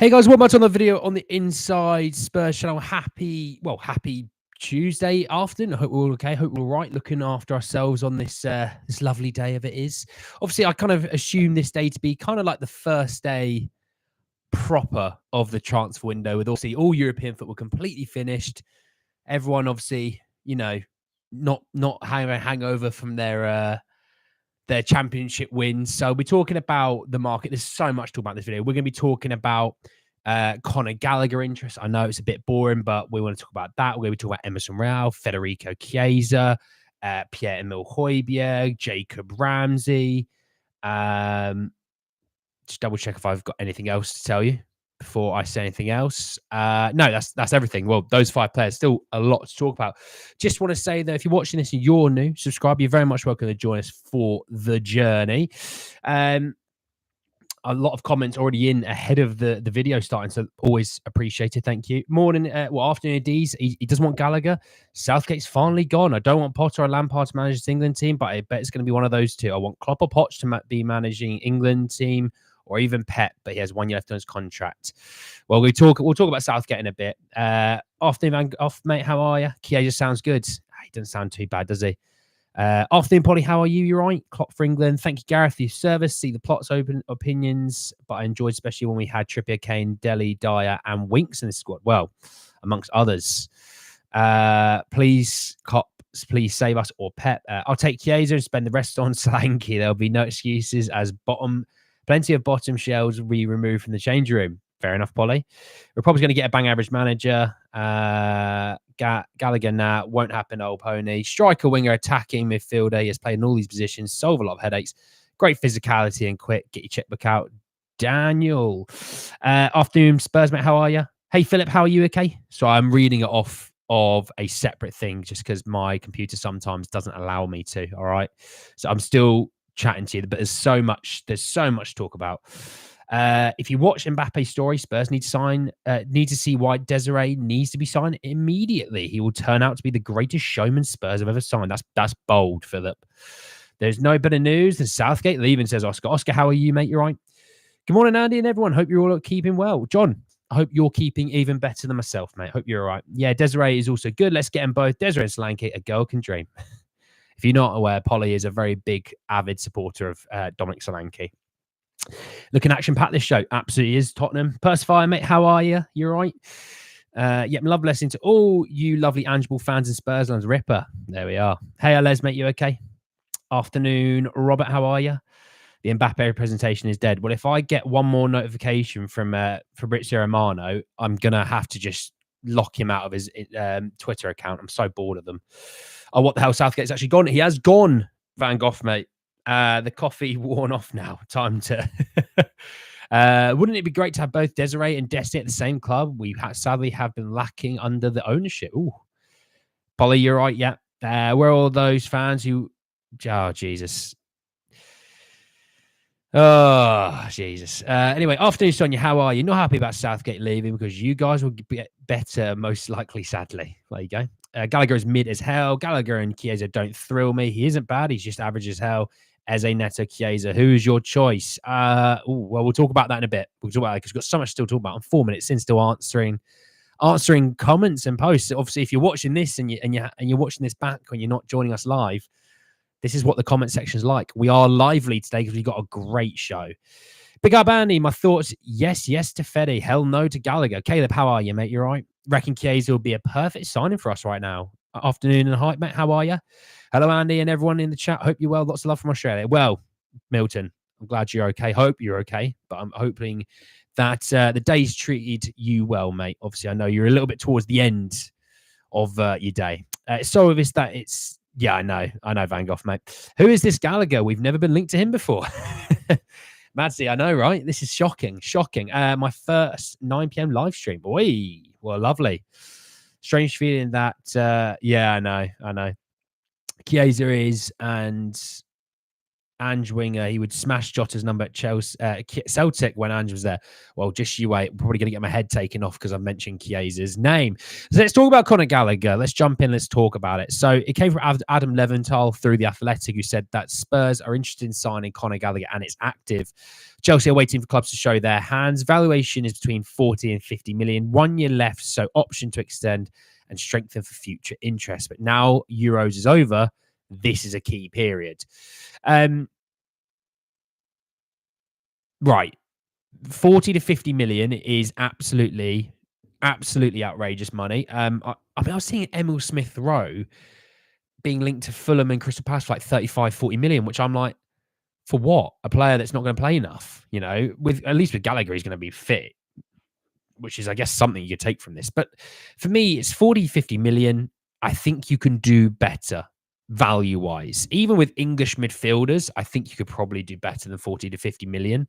Hey guys, welcome back to another video on the Inside Spurs channel. Happy Tuesday afternoon. I hope we're all okay. Hope we're all right. Looking after ourselves on this this lovely day of it is. Obviously, I kind of assume this day to be kind of like the first day proper of the transfer window, with obviously all European football completely finished. Everyone obviously, not having a hangover from their championship wins. So we're talking about the market. There's so much to talk about in this video. We're going to be talking about Conor Gallagher interest. I know it's a bit boring, but we want to talk about that. We're going to be talking about Emerson Royal, Federico Chiesa, Pierre-Emile Hojbjerg, Jacob Ramsey. Just double check if I've got anything else to tell you before I say anything else. No, that's everything. Well, those 5 players, still a lot to talk about. Just want to say that if you're watching this and you're new, subscribe. You're very much welcome to join us for the journey. A lot of comments already in ahead of the video starting, so always appreciated. Thank you. Morning, afternoon, D's. He doesn't want Gallagher. Southgate's finally gone. I don't want Potter or Lampard to manage this England team, but I bet it's going to be one of those two. I want Klopp or Poch to be managing England team, or even Pep, but he has 1 year left on his contract. Well, we'll talk about Southgate in a bit. Afternoon, mate. How are you? Chiesa sounds good. He doesn't sound too bad, does he? Afternoon, Polly. How are you? You're right. Klopp for England. Thank you, Gareth, for your service. See the plots, open opinions, but I enjoyed especially when we had Trippier, Kane, Dele, Dyer, and Winks in the squad. Well, amongst others. Please, Klopp, please save us or Pep. I'll take Chiesa and spend the rest on Solanke. There'll be no excuses as plenty of bottom shells will be removed from the change room. Fair enough, Polly. We're probably going to get a bang average manager. Gallagher, nah, won't happen, old pony. Striker, winger, attacking midfielder. He has played in all these positions, solve a lot of headaches. Great physicality and quick. Get your checkbook out. Daniel. Afternoon, Spurs, mate. How are you? Hey, Philip, how are you? Okay. So I'm reading it off of a separate thing just because my computer sometimes doesn't allow me to. All right. So I'm still chatting to you, but there's so much to talk about. If you watch Mbappe's story, Spurs need to see why Desiree needs to be signed immediately. He will turn out to be the greatest showman Spurs have ever signed. That's bold, Philip. There's no better news than Southgate leaving, says Oscar. Oscar, how are you, mate? You're right. Good morning, Andy, and everyone. Hope you're all keeping well. John, I hope you're keeping even better than myself, mate. Hope you're all right. Yeah, Desiree is also good. Let's get them both. Desiree and Solanke, a girl can dream. If you're not aware, Polly is a very big, avid supporter of Dominic Solanke. Looking action-packed this show. Absolutely is. Tottenham. Persephire, mate. How are you? You're right. Love blessing to all you lovely Angeball fans in Spurslands. Ripper. There we are. Hey, Les, mate. You okay? Afternoon. Robert, how are you? The Mbappe presentation is dead. Well, if I get one more notification from Fabrizio Romano, I'm going to have to just lock him out of his Twitter account. I'm so bored of them. Oh, what the hell? Southgate's actually gone. He has gone, Van Gogh, mate. The coffee worn off now. Time to... wouldn't it be great to have both Desiree and Destiny at the same club? We sadly have been lacking under the ownership. Ooh. Polly, you're right. Yeah. Where are all those fans who... Oh, Jesus. Oh, Jesus. Anyway, afternoon, Sonia. How are you? Not happy about Southgate leaving because you guys will get better, most likely, sadly. There you go. Gallagher is mid as hell. Gallagher and Chiesa don't thrill me. He isn't bad. He's just average as hell. Eze, Neto, Chiesa. Who is your choice? Well, we'll talk about that in a bit. We'll talk about that because we've got so much still to talk about. I'm 4 minutes in, still answering comments and posts. Obviously, if you're watching this and you're watching this back when you're not joining us live, this is what the comment section is like. We are lively today because we've got a great show. Big up, Andy. My thoughts, yes to Fede. Hell no to Gallagher. Caleb, how are you, mate? You're right. Reckon Chiesa will be a perfect signing for us right now. Afternoon and hype, mate. How are you? Hello, Andy, and everyone in the chat. Hope you're well. Lots of love from Australia. Well, Milton, I'm glad you're okay. Hope you're okay. But I'm hoping that the day's treated you well, mate. Obviously, I know you're a little bit towards the end of your day. It's so obvious that it's... Yeah, I know, Van Gogh, mate. Who is this Gallagher? We've never been linked to him before. Madsy, I know, right? This is shocking. My first 9 p.m. live stream. Boy, well, lovely. Strange feeling that, yeah, I know. Chiesa is, and Ange winger. He would smash Jota's number at Chelsea, Celtic when Ange was there. Well, just you wait. I'm probably going to get my head taken off because I mentioned Chiesa's name. So let's talk about Conor Gallagher. Let's jump in. Let's talk about it. So it came from Adam Leventhal through The Athletic, who said that Spurs are interested in signing Conor Gallagher and it's active. Chelsea are waiting for clubs to show their hands. Valuation is between 40 and 50 million. 1 year left, so option to extend and strengthen for future interest. But now Euros is over. This is a key period. Right. 40 to 50 million is absolutely outrageous money. I was seeing Emil Smith Rowe being linked to Fulham and Crystal Palace for like 35, 40 million, which I'm like, for what? A player that's not going to play enough, with at least with Gallagher, he's going to be fit, which is, I guess, something you could take from this. But for me, it's 40, 50 million. I think you can do better value-wise. Even with English midfielders, I think you could probably do better than 40 to 50 million.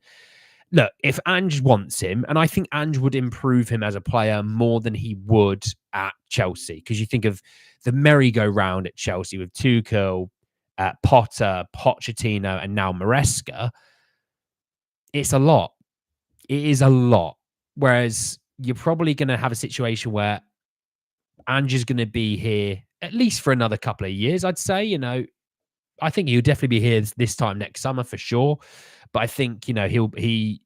Look, if Ange wants him, and I think Ange would improve him as a player more than he would at Chelsea, because you think of the merry-go-round at Chelsea with Tuchel, Potter, Pochettino, and now Maresca, it's a lot. It is a lot. Whereas you're probably going to have a situation where Ange is going to be here at least for another couple of years, I'd say. I think he'll definitely be here this time next summer for sure. But I think, he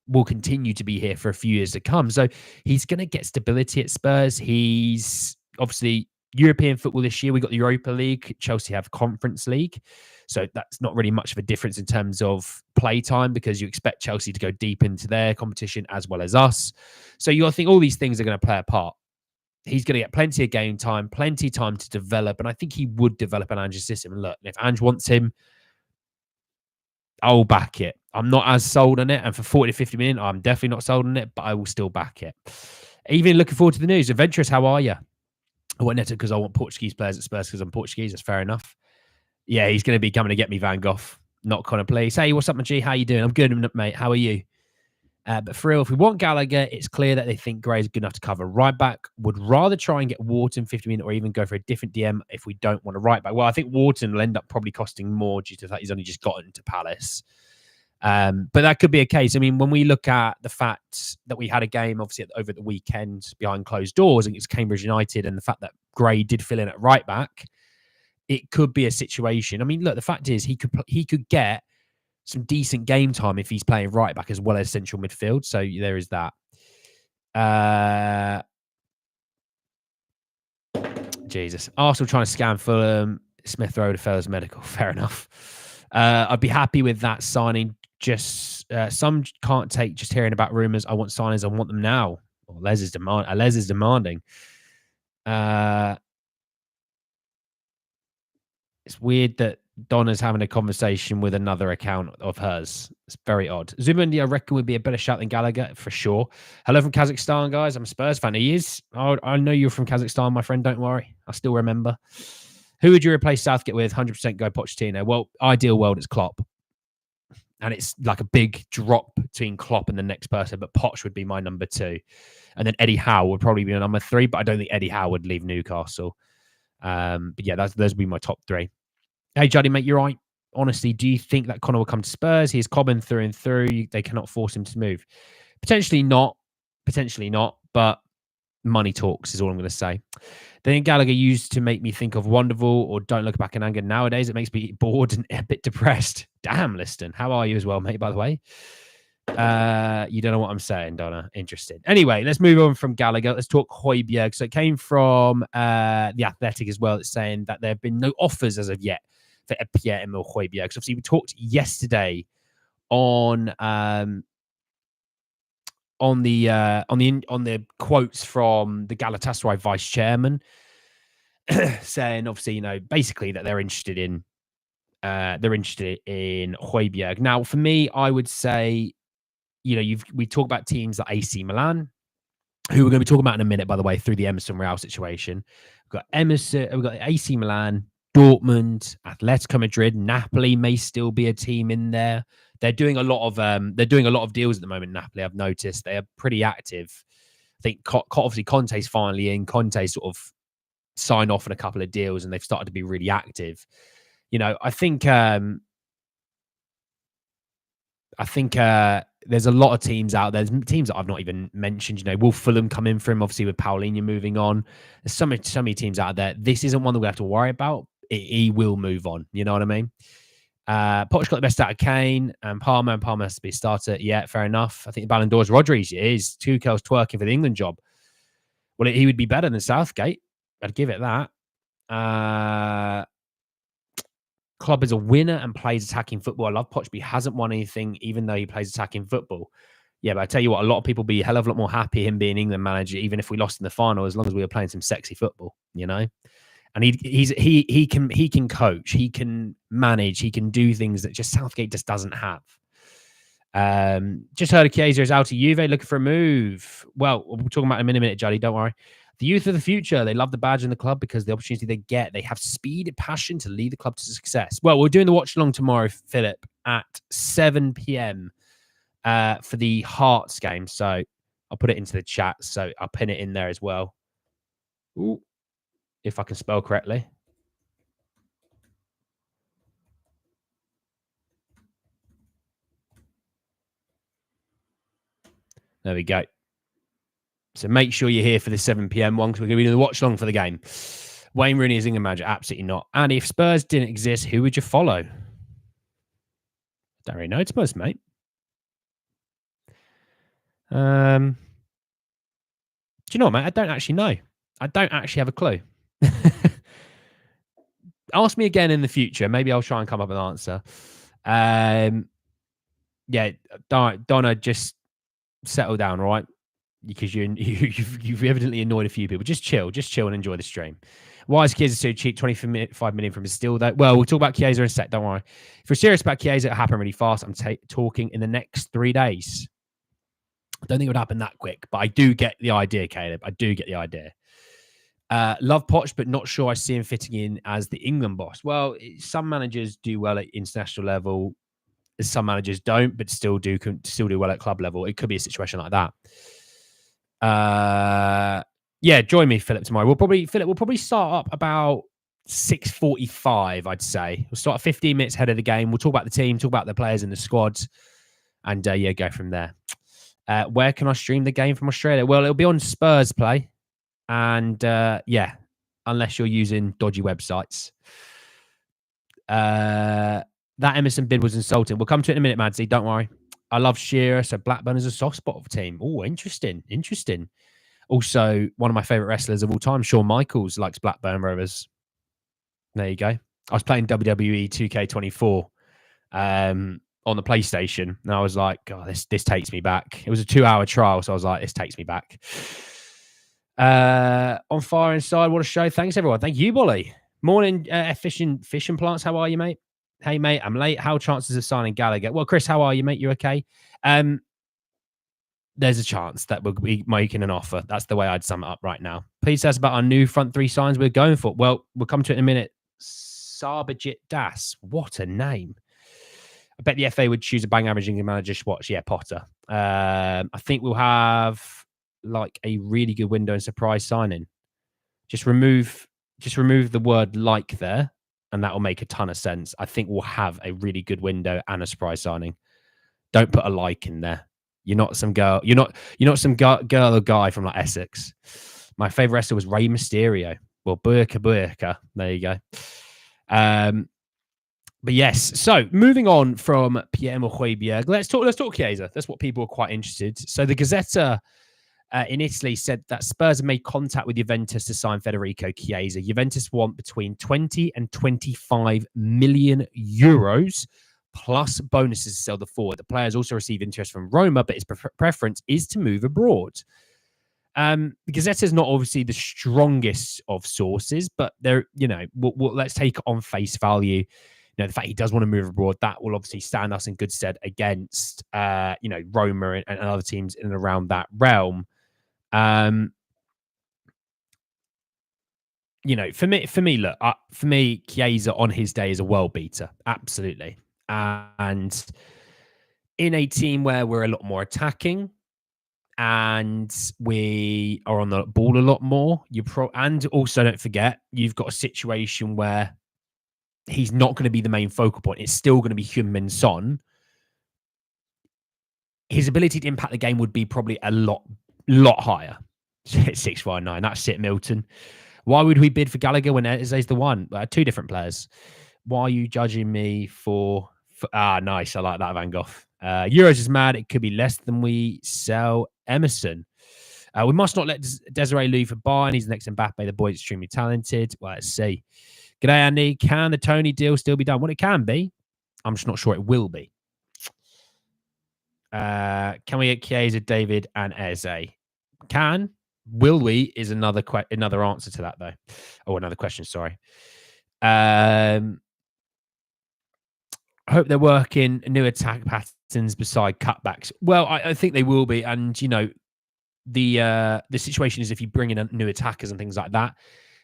will continue to be here for a few years to come. So he's going to get stability at Spurs. He's obviously European football this year. We got the Europa League. Chelsea have Conference League. So that's not really much of a difference in terms of play time because you expect Chelsea to go deep into their competition as well as us. So you got to think all these things are going to play a part. He's going to get plenty of game time, plenty of time to develop. And I think he would develop an Ange system. And look, if Ange wants him, I'll back it. I'm not as sold on it. And for 40 to 50 million, I'm definitely not sold on it, but I will still back it. Even looking forward to the news. Adventurous, how are you? I want Neto because I want Portuguese players at Spurs because I'm Portuguese. That's fair enough. Yeah, he's going to be coming to get me, Van Gogh. Not Connor, please. Hey, what's up, my G? How you doing? I'm good, mate. How are you? But for real, if we want Gallagher, it's clear that they think Gray is good enough to cover right back. Would rather try and get Wharton 50 million or even go for a different DM if we don't want a right back. Well, I think Wharton will end up probably costing more due to the fact he's only just gotten to Palace. But that could be a case. I mean, when we look at the fact that we had a game, obviously, over the weekend behind closed doors against Cambridge United and the fact that Gray did fill in at right back, it could be a situation. I mean, look, the fact is he could get some decent game time if he's playing right back as well as central midfield. So there is that. Jesus. Arsenal trying to scam Fulham. Smith Rowe to Fellas Medical. Fair enough. I'd be happy with that signing. Just some can't take just hearing about rumours. I want signings. I want them now. Well, Les is demanding. It's weird that Donna's having a conversation with another account of hers. It's very odd. Zubimendi, I reckon, would be a better shout than Gallagher, for sure. Hello from Kazakhstan, guys. I'm a Spurs fan. He is. I know you're from Kazakhstan, my friend. Don't worry. I still remember. Who would you replace Southgate with? 100% go Pochettino. Well, ideal world, it's Klopp. And it's like a big drop between Klopp and the next person, but Poch would be my number 2. And then Eddie Howe would probably be my number 3, but I don't think Eddie Howe would leave Newcastle. But yeah, those would be my top 3. Hey, Juddy, mate, you're right. Honestly, do you think that Conor will come to Spurs? He is Cobham through and through. They cannot force him to move. Potentially not, but money talks is all I'm going to say. Then Gallagher used to make me think of Wonderful or Don't Look Back in Anger. Nowadays, it makes me bored and a bit depressed. Damn, Liston. How are you as well, mate, by the way? You don't know what I'm saying, Donna. Interesting. Anyway, let's move on from Gallagher. Let's talk Hojbjerg. So it came from The Athletic as well. It's saying that there have been no offers as of yet for Pierre-Emile Hojbjerg. So obviously we talked yesterday on the quotes from the Galatasaray vice chairman saying obviously, basically that they're interested in Hojbjerg. Now, for me, I would say, we talk about teams like AC Milan, who we're going to be talking about in a minute, by the way, through the Emerson Royal situation. We've got AC Milan, Dortmund, Atletico Madrid, Napoli may still be a team in there. They're doing a lot of deals at the moment. Napoli, I've noticed they are pretty active. I think obviously Conte's finally in. Conte sort of signed off on a couple of deals, and they've started to be really active. I think I think there's a lot of teams out there. There's teams that I've not even mentioned. Will Fulham come in for him? Obviously, with Paulinho moving on, there's so many teams out there. This isn't one that we have to worry about. He will move on. You know what I mean? Poch got the best out of Kane and Palmer has to be a starter. Yeah, fair enough. I think the Ballon d'Or's Rodri's. It is. Tuchel's twerking for the England job. Well, he would be better than Southgate. I'd give it that. Club is a winner and plays attacking football. I love Poch, but he hasn't won anything, even though he plays attacking football. Yeah, but I tell you what, a lot of people be a hell of a lot more happy him being England manager, even if we lost in the final, as long as we were playing some sexy football, And he can coach, he can manage, he can do things that just Southgate just doesn't have. Just heard of Chiesa is out to Juve looking for a move. Well, we'll talk about it in a minute, Juddy. Don't worry. The youth of the future, they love the badge in the club because the opportunity they get, they have speed and passion to lead the club to success. Well, we're doing the watch along tomorrow, Philip, at 7 p.m. For the Hearts game. So I'll put it into the chat. So I'll pin it in there as well. Ooh, if I can spell correctly. There we go. So make sure you're here for the 7 p.m. one because we're going to be doing the watch along for the game. Wayne Rooney is England manager? Absolutely not. And if Spurs didn't exist, who would you follow? Don't really know. It's Spurs, mate. Do you know, mate? I don't actually know. I don't actually have a clue. Ask me again in the future. Maybe I'll try and come up with an answer. Yeah, Donna, just settle down, all right? Because you've evidently annoyed a few people. Just chill and enjoy the stream. Why is Chiesa so cheap? 25 million from Bastille, though. Well, we'll talk about Chiesa in a sec. Don't worry. If you're serious about Chiesa, it'll happen really fast. I'm talking in the next 3 days. I don't think it would happen that quick, but I do get the idea, Caleb. I do get the idea. Love Poch, but not sure I see him fitting in as the England boss. Well, some managers do well at international level. Some managers don't, but still do well at club level. It could be a situation like that. Yeah, join me, Philip, tomorrow. We'll probably start up about 6:45, I'd say. We'll start 15 minutes ahead of the game. We'll talk about the team, talk about the players in the squads, and go from there. Where can I stream the game from Australia? Well, it'll be on Spurs Play, and unless you're using dodgy websites. That Emerson bid was insulting. We'll come to it in a minute, Madsy. Don't worry. I love Shearer, so Blackburn is a soft spot of the team. Oh, interesting. Also, one of my favourite wrestlers of all time, Shawn Michaels, likes Blackburn Rovers. There you go. I was playing WWE 2K24 on the PlayStation, and I was like, God, this takes me back. It was a 2-hour trial, so I was like, this takes me back. On fire inside, what a show. Thanks, everyone. Thank you, Bolly. Morning, efficient fishing plants. How are you, mate? Hey, mate, I'm late. How chances of signing Gallagher? Well, Chris, how are you, mate? You okay? There's a chance that we'll be making an offer. That's the way I'd sum it up right now. Please tell us about our new front three signs we're going for. Well, we'll come to it in a minute. Sarbajit Das. What a name. I bet the FA would choose a bang average England manager. Watch, yeah, Potter. I think we'll have like a really good window and surprise signing. Just remove the word like there, and that will make a ton of sense. I think we'll have a really good window and a surprise signing. Don't put a like in there. You're not some girl. You're not some girl or guy from like Essex. My favorite wrestler was Rey Mysterio. Well, Burka. There you go. But yes. So moving on from Pierre-Emile Hojbjerg, let's talk Chiesa. That's what people are quite interested. So the Gazzetta in Italy said that Spurs have made contact with Juventus to sign Federico Chiesa. Juventus want between 20 and 25 million euros. Plus bonuses to sell the forward. The players also receive interest from Roma, but his preference is to move abroad. The Gazzetta is not obviously the strongest of sources, but they're, let's take it on face value. The fact he does want to move abroad, that will obviously stand us in good stead against, Roma and other teams in and around that realm. For me, Chiesa on his day is a world beater. Absolutely. And in a team where we're a lot more attacking and we are on the ball a lot more, and also don't forget, you've got a situation where he's not going to be the main focal point. It's still going to be Heung-Min Son. his ability to impact the game would be probably a lot higher. 619. That's it, Milton. Why would we bid for Gallagher when Eze's the one? Two different players. Why are you judging me for nice. I like that, Van Gogh. Euros is mad. It could be less than we sell Emerson. We must not let Desiree leave for Bayern. He's the next Mbappe. The boy's extremely talented. Well, let's see. G'day, Andy. Can the Tony deal still be done? Well, it can be. I'm just not sure it will be. Can we get Chiesa, David, and Eze? Can. Will we is another answer to that, though. Oh, another question, sorry. I hope they're working new attack patterns beside cutbacks. Well, I think they will be. And, you know, the situation is if you bring in new attackers and things like that,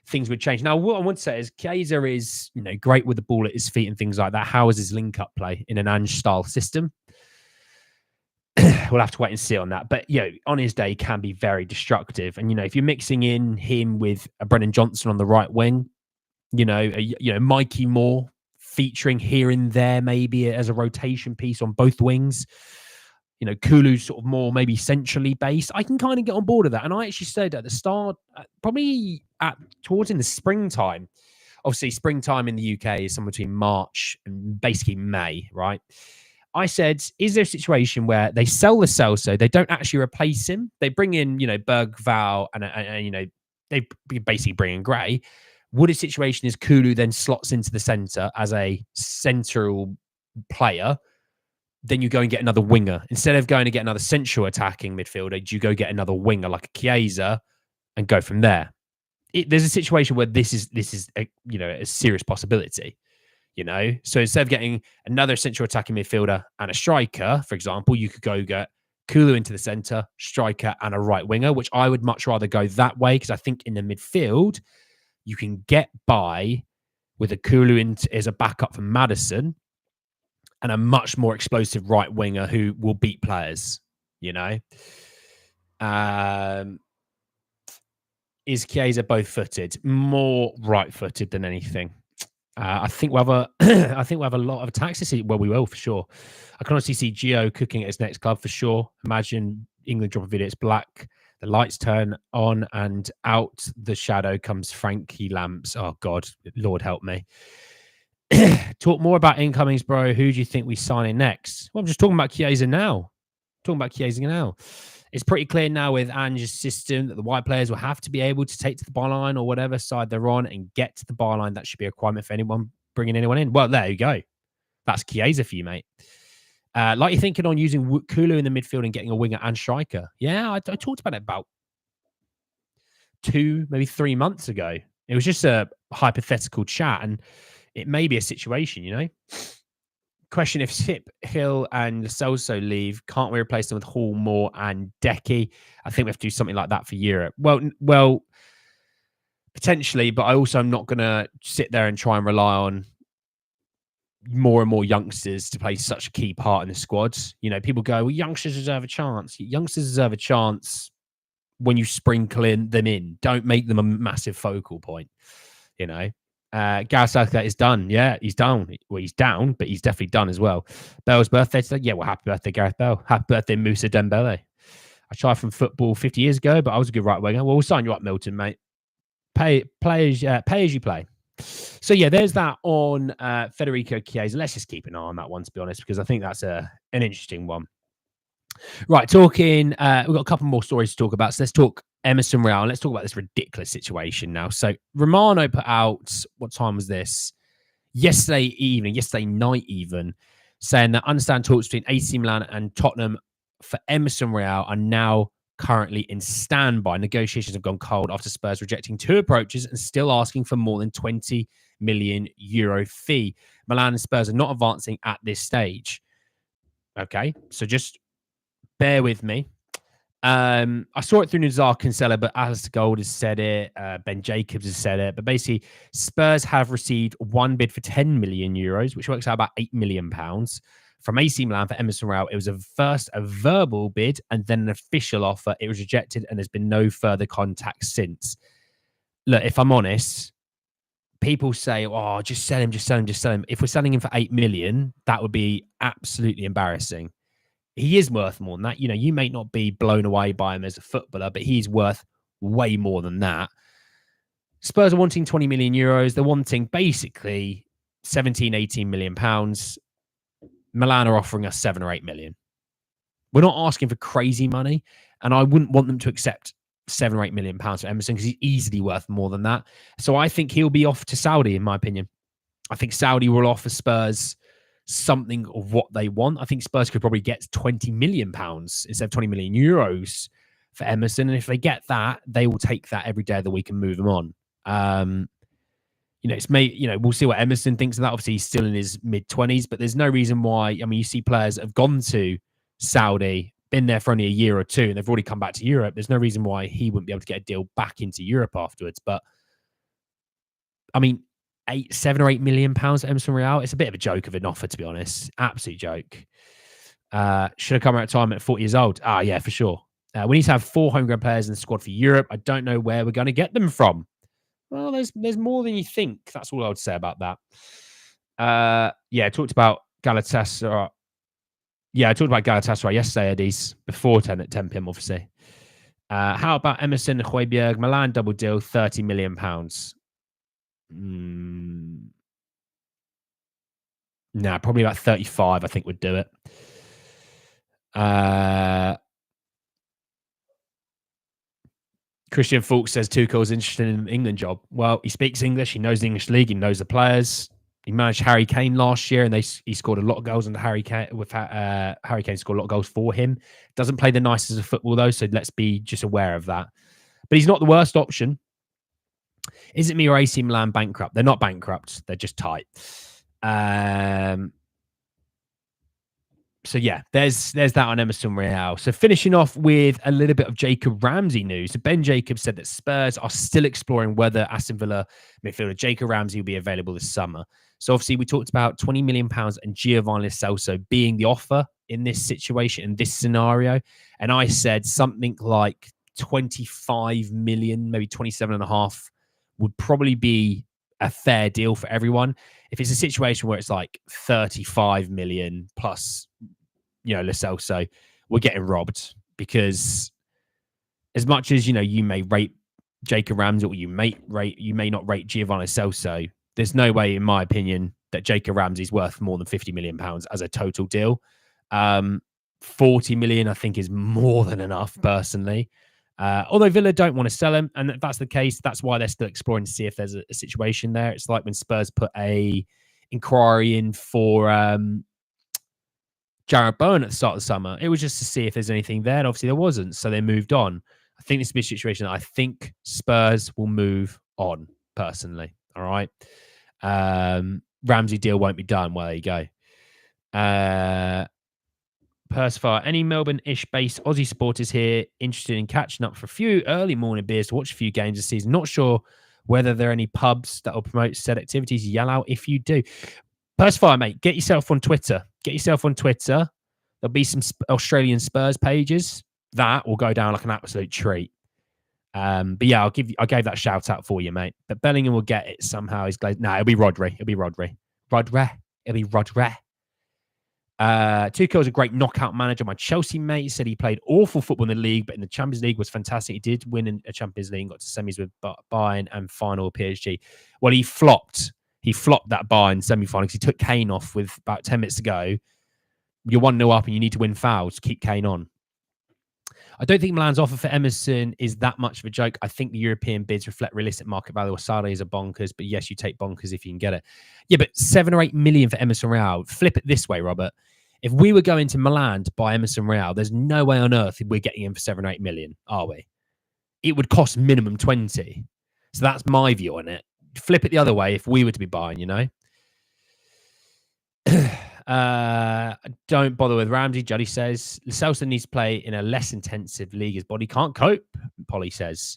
things would change. Now, what I want to say is Chiesa is, you know, great with the ball at his feet and things like that. How is his link-up play in an Ange-style system? We'll have to wait and see on that. But, you know, on his day, he can be very destructive. And, you know, if you're mixing in him with a Brennan Johnson on the right wing, you know, Mikey Moore featuring here and there, maybe as a rotation piece on both wings, you know, Kulu's sort of more maybe centrally based, I can kind of get on board with that. And I actually said at the start, probably towards in the springtime, obviously springtime in the UK is somewhere between March and basically May, right? I said, is there a situation where they sell the Celso, they don't actually replace him, they bring in, you know, Berg, Val, and you know, they basically bring in Gray. Would a situation is Kulu then slots into the centre as a central player, then you go and get another winger. Instead of going to get another central attacking midfielder, you go get another winger like a Chiesa and go from there. There's a situation where this is a, you know, a serious possibility. You know, so instead of getting another central attacking midfielder and a striker, for example, you could go get Kulu into the centre, striker, and a right winger, which I would much rather go that way because I think in the midfield you can get by with a Kulu as a backup for Maddison and a much more explosive right winger who will beat players. You know, is Chiesa both footed? More right footed than anything. I think we'll have a lot of attacks this season. Well, we will for sure. I can honestly see Gio cooking at his next club for sure. Imagine England drop a video, it's black, the lights turn on, and out the shadow comes Frankie Lamps. Oh God, Lord help me. Talk more about incomings, bro. Who do you think we sign in next? Well, I'm just talking about Chiesa now. It's pretty clear now with Ange's system that the white players will have to be able to take to the byline or whatever side they're on and get to the byline. That should be a requirement for anyone bringing anyone in. Well, there you go. That's Chiesa for you, mate. Like you're thinking on using Kulu in the midfield and getting a winger and striker. Yeah, I talked about it about 2, maybe 3 months ago. It was just a hypothetical chat, and it may be a situation, you know. Question: if Sip, Hill, and Celso leave, can't we replace them with Hall, Moore, and Decky? I think we have to do something like that for Europe. Well, potentially, but I also am not going to sit there and try and rely on more and more youngsters to play such a key part in the squads. You know, people go, well, youngsters deserve a chance. Youngsters deserve a chance when you sprinkle them in. Don't make them a massive focal point, you know. Gareth Southgate is done. Yeah, he's done. Well, he's down, but he's definitely done as well. Bell's birthday today. Yeah, well, happy birthday, Gareth Bell. Happy birthday, Moussa Dembele. I tried from football 50 years ago, but I was a good right winger. Well, we'll sign you up, Milton, mate. Pay as you play. So yeah, there's that on Federico Chiesa. Let's just keep an eye on that one, to be honest, because I think that's an interesting one. Right, talking. We've got a couple more stories to talk about. So let's talk Emerson Royal. Let's talk about this ridiculous situation now. So Romano put out, what time was this? Yesterday night even, saying that understand talks between AC Milan and Tottenham for Emerson Royal are now currently in standby. Negotiations have gone cold after Spurs rejecting 2 approaches and still asking for more than 20 million euro fee. Milan and Spurs are not advancing at this stage. Okay, so just bear with me. I saw it through Nazar Kinsella, but Alistair Gold has said it. Ben Jacobs has said it. But basically, Spurs have received one bid for 10 million euros, which works out about £8 million from AC Milan for Emerson Royal. It was first a verbal bid and then an official offer. It was rejected and there's been no further contact since. Look, if I'm honest, people say, oh, just sell him. If we're selling him for 8 million, that would be absolutely embarrassing. he is worth more than that. You know, you may not be blown away by him as a footballer, but he's worth way more than that. Spurs are wanting 20 million euros. They're wanting basically 17, 18 million pounds. Milan are offering us 7 or 8 million. We're not asking for crazy money, and I wouldn't want them to accept 7 or 8 million pounds for Emerson because he's easily worth more than that. So I think he'll be off to Saudi, in my opinion. I think Saudi will offer Spurs something of what they want. I think Spurs could probably get 20 million pounds instead of 20 million euros for Emerson. And if they get that, they will take that every day of the week and move him on. We'll see what Emerson thinks of that. Obviously, he's still in his mid-20s, but there's no reason why. I mean, you see players that have gone to Saudi, been there for only a year or two, and they've already come back to Europe. There's no reason why he wouldn't be able to get a deal back into Europe afterwards. But I mean, 7 or 8 million pounds at Emerson Royal. It's a bit of a joke of an offer, to be honest. Absolute joke. Should have come out of time at 40 years old. Yeah, for sure. We need to have 4 homegrown players in the squad for Europe. I don't know where we're going to get them from. Well, there's more than you think. That's all I would say about that. I talked about Galatasaray. Yeah, I talked about Galatasaray yesterday, Eddies, before 10 p.m, obviously. How about Emerson and Hojbjerg? Milan double deal, 30 million pounds. Nah, probably about 35, I think would do it. Christian Falk says Tuchel's interested in an England job. Well, he speaks English. He knows the English league. He knows the players. He managed Harry Kane last year, and he scored a lot of goals under Harry Kane. Harry Kane scored a lot of goals for him. Doesn't play the nicest of football, though, so let's be just aware of that. But he's not the worst option. Is it me or AC Milan bankrupt? They're not bankrupt. They're just tight. So yeah, there's that on Emerson Royal. So finishing off with a little bit of Jacob Ramsey news. So Ben Jacobs said that Spurs are still exploring whether Aston Villa midfielder Jacob Ramsey will be available this summer. So obviously we talked about 20 million pounds and Giovanni Lo Celso being the offer in this situation, in this scenario. And I said something like 25 million, maybe 27.5 would probably be a fair deal for everyone. If it's a situation where it's like 35 million plus, Lo Celso, we're getting robbed, because as much as, you may rate Jacob Ramsey or you may not rate Giovanni Lo Celso, there's no way, in my opinion, that Jacob Ramsey's worth more than 50 million pounds as a total deal. 40 million, I think, is more than enough, personally. Although Villa don't want to sell him, and if that's the case, that's why they're still exploring to see if there's a situation there. It's like when Spurs put a inquiry in for Jarrod Bowen at the start of the summer. It was just to see if there's anything there, and obviously there wasn't, so they moved on. I think this will be a situation that I think Spurs will move on, personally. All right. Ramsey deal won't be done. Well, there you go. Persifar, any Melbourne-ish based Aussie supporters here interested in catching up for a few early morning beers to watch a few games this season? Not sure whether there are any pubs that will promote said activities. Yell out if you do. Persifar, mate, get yourself on Twitter. There'll be some Australian Spurs pages. That will go down like an absolute treat. But yeah, I gave that shout out for you, mate. But Bellingham will get it somehow. It'll be Rodri. Tuchel's a great knockout manager. My Chelsea mate said he played awful football in the league, but in the Champions League was fantastic. He did win in a Champions League, got to semis with Bayern and final PSG. Well, he flopped. He flopped that Bayern semi-final because he took Kane off with about 10 minutes to go. You're 1-0 up and you need to win fouls to keep Kane on. I don't think Milan's offer for Emerson is that much of a joke. I think the European bids reflect realistic market value. Salaries are bonkers, but yes, you take bonkers if you can get it. Yeah, but 7 or 8 million for Emerson Royal. Flip it this way, Robert. If we were going to Milan to buy Emerson Royal, there's no way on earth we're getting him for 7 or 8 million, are we? It would cost minimum 20. So that's my view on it. Flip it the other way if we were to be buying, Don't bother with Ramsey, Juddy says. Lo Celso needs to play in a less intensive league. His body can't cope, Polly says.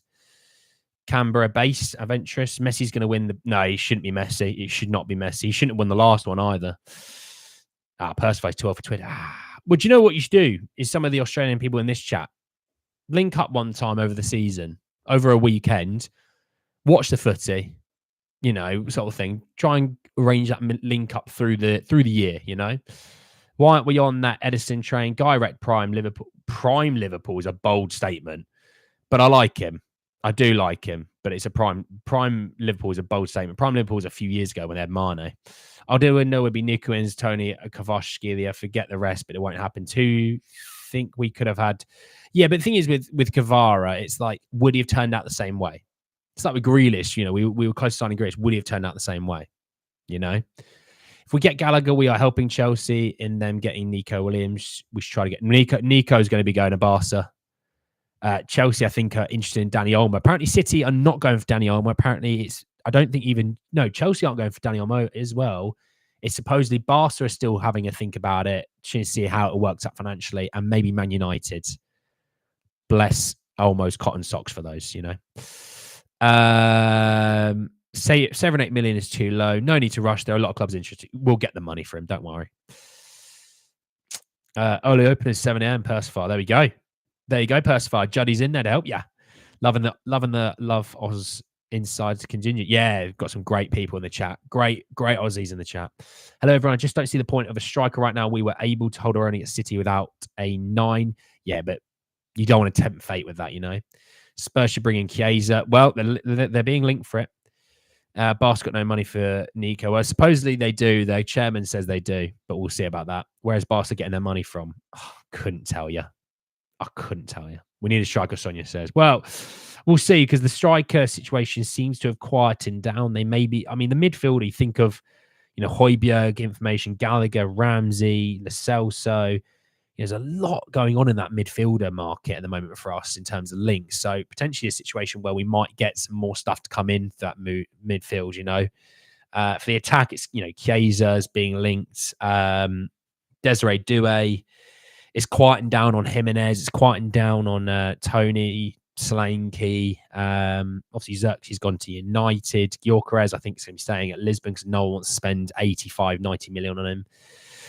Canberra base, adventurous. Messi's going to win No, he shouldn't be Messi. It should not be Messi. He shouldn't have won the last one either. Persify's 12 for Twitter. Well, do you know what you should do? Is some of the Australian people in this chat link up one time over the season, over a weekend, watch the footy, sort of thing. Try and arrange that link up through the year, Why aren't we on that Edison train? Guy wrecked Prime Liverpool. Prime Liverpool is a bold statement, but I like him. I do like him, but it's a prime Liverpool is a bold statement. Prime Liverpool was a few years ago when they had Mane. I'll do a no would be Nico Inns, Tony Kvaratskhelia. Forget the rest, but it won't happen. Too think we could have had. Yeah, but the thing is with Kvara, it's like, would he have turned out the same way? It's like with Grealish, we were close to signing Grealish. Would he have turned out the same way? If we get Gallagher, we are helping Chelsea in them getting Nico Williams. We should try to get Nico's going to be going to Barca. Chelsea, I think, are interested in Danny Olmo. Apparently, City are not going for Danny Olmo. Apparently, Chelsea aren't going for Danny Olmo as well. It's supposedly Barca are still having a think about it, trying to see how it works out financially, and maybe Man United. Bless Olmo's cotton socks for those, Say 7-8 million is too low. No need to rush. There are a lot of clubs interested. We'll get the money for him. Don't worry. Only open is 7 a.m. Persifar. There we go. There you go, Persifar. Juddy's in there to help you. Loving the Love Oz insides continue. Yeah, got some great people in the chat. Great Aussies in the chat. Hello, everyone. I just don't see the point of a striker right now. We were able to hold our own at City without a 9. Yeah, but you don't want to tempt fate with that, Spurs should bring in Chiesa. Well, they're being linked for it. Barca got no money for Nico. Well, supposedly they do. Their chairman says they do, but we'll see about that. Where's Barca getting their money from? Oh, couldn't tell you. I couldn't tell you. We need a striker, Sonia says. Well, we'll see, because the striker situation seems to have quietened down. They may be, the midfield, you think of, Hojbjerg, information, Gallagher, Ramsey, Lo Celso. There's a lot going on in that midfielder market at the moment for us in terms of links. So potentially a situation where we might get some more stuff to come in for that midfield, For the attack, it's, Chiesa's being linked. Desiree Doué. It's quieting down on Jimenez. It's quieting down on Tony Solanke. Obviously, Xerxes gone to United. Gyökeres, I think, is going to be staying at Lisbon because no one wants to spend 85, 90 million on him.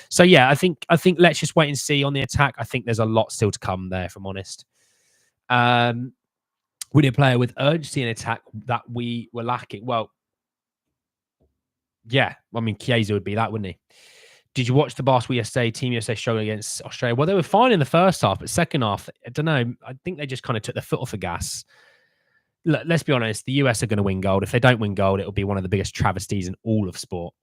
So, yeah, I think let's just wait and see on the attack. I think there's a lot still to come there, if I'm honest. We need a player with urgency in attack that we were lacking. Well, yeah, Chiesa would be that, wouldn't he? Did you watch the Barca yesterday? Team USA struggled against Australia. Well, they were fine in the first half, but second half, I don't know. I think they just kind of took their foot off the gas. Look, let's be honest. The US are going to win gold. If they don't win gold, it'll be one of the biggest travesties in all of sport.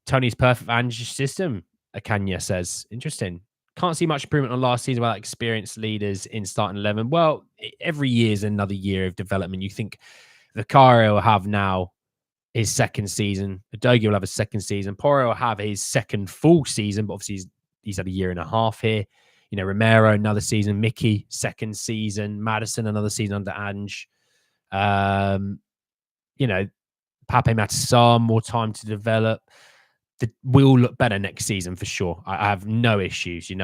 Tony's perfect Ange system, Akanya says. Interesting. Can't see much improvement on last season without experienced leaders in starting 11. Well, every year is another year of development. You think Vicario will have now his second season. Udogie will have a second season. Porro will have his second full season, but obviously he's had a year and a half here. Romero, another season. Mickey, second season. Madison, another season under Ange. Pape Matar, more time to develop. We'll look better next season for sure. I have no issues, Is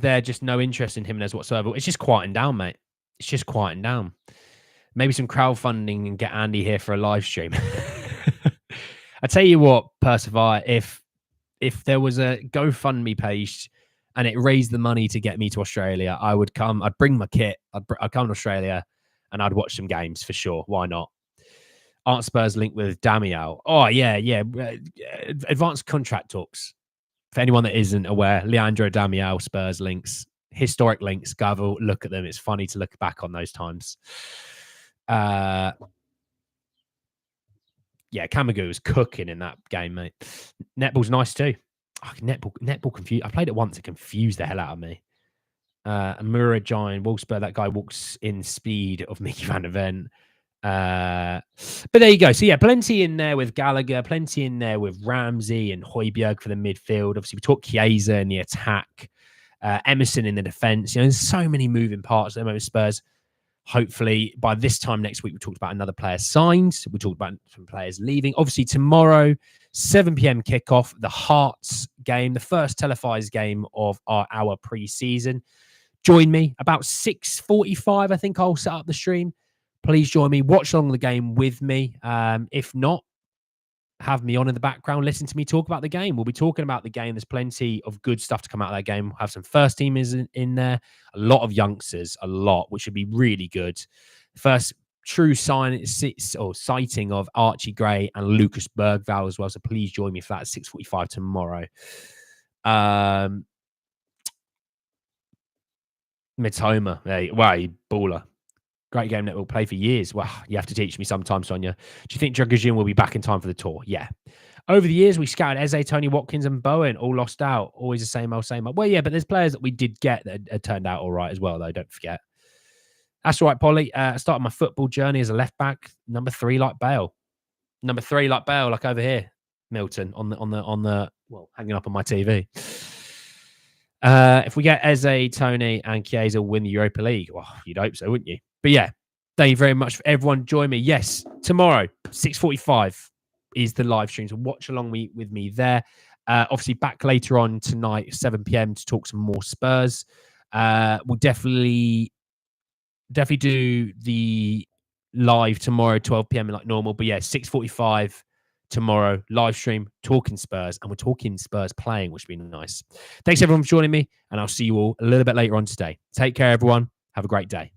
there just no interest in Jimenez whatsoever? It's just quieting down, mate. It's just quieting down. Maybe some crowdfunding and get Andy here for a live stream. I tell you what, Persifar, if there was a GoFundMe page and it raised the money to get me to Australia, I would come. I'd bring my kit. I'd come to Australia and I'd watch some games for sure. Why not? Aren't Spurs linked with Damiao? Oh, yeah. Advanced contract talks. For anyone that isn't aware, Leandro Damiao, Spurs links, historic links. Gavel, look at them. It's funny to look back on those times. Yeah, Kamagoo was cooking in that game, mate. Netball's nice too. Oh, netball confused. I played it once. It confused the hell out of me. Amura Giant, Wolfsburg. That guy walks in speed of Mickey Van der Ven. But there you go. So yeah, plenty in there with Gallagher, plenty in there with Ramsey and Hojbjerg for the midfield. Obviously, we talked Chiesa in the attack, Emerson in the defense. There's so many moving parts at the moment. Spurs. Hopefully, by this time next week, we talked about another player signed. We talked about some players leaving. Obviously, tomorrow, 7 p.m. kickoff, the Hearts game, the first televised game of our pre-season. Join me about 6:45. I think I'll set up the stream. Please join me. Watch along the game with me. If not, have me on in the background. Listen to me talk about the game. We'll be talking about the game. There's plenty of good stuff to come out of that game. We'll have some first teamers in there. A lot of youngsters, which would be really good. First true sighting of Archie Gray and Lucas Bergvall as well. So please join me for that at 6:45 tomorrow. Mitoma, hey, wow, you baller. Great game that we'll play for years. Well, you have to teach me sometime, Sonia. Do you think Dragajin will be back in time for the tour? Yeah. Over the years, we scouted Eze, Tony Watkins, and Bowen, all lost out. Always the same old, same old. Well, yeah, but there's players that we did get that had turned out all right as well, though. Don't forget. That's all right, Polly. I started my football journey as a left back, number 3, like Bale. Number 3, like Bale, like over here, Milton, on the hanging up on my TV. If we get Eze, Tony, and Chiesa win the Europa League, well, you'd hope so, wouldn't you? But yeah, thank you very much for everyone. Join me. Yes, tomorrow, 6:45 is the live stream. So watch along with me there. Obviously, back later on tonight, 7 p.m. to talk some more Spurs. We'll definitely do the live tomorrow, 12 p.m. like normal. But yeah, 6:45 tomorrow, live stream, talking Spurs, and we're talking Spurs playing, which would be nice. Thanks everyone for joining me, and I'll see you all a little bit later on today. Take care, everyone. Have a great day.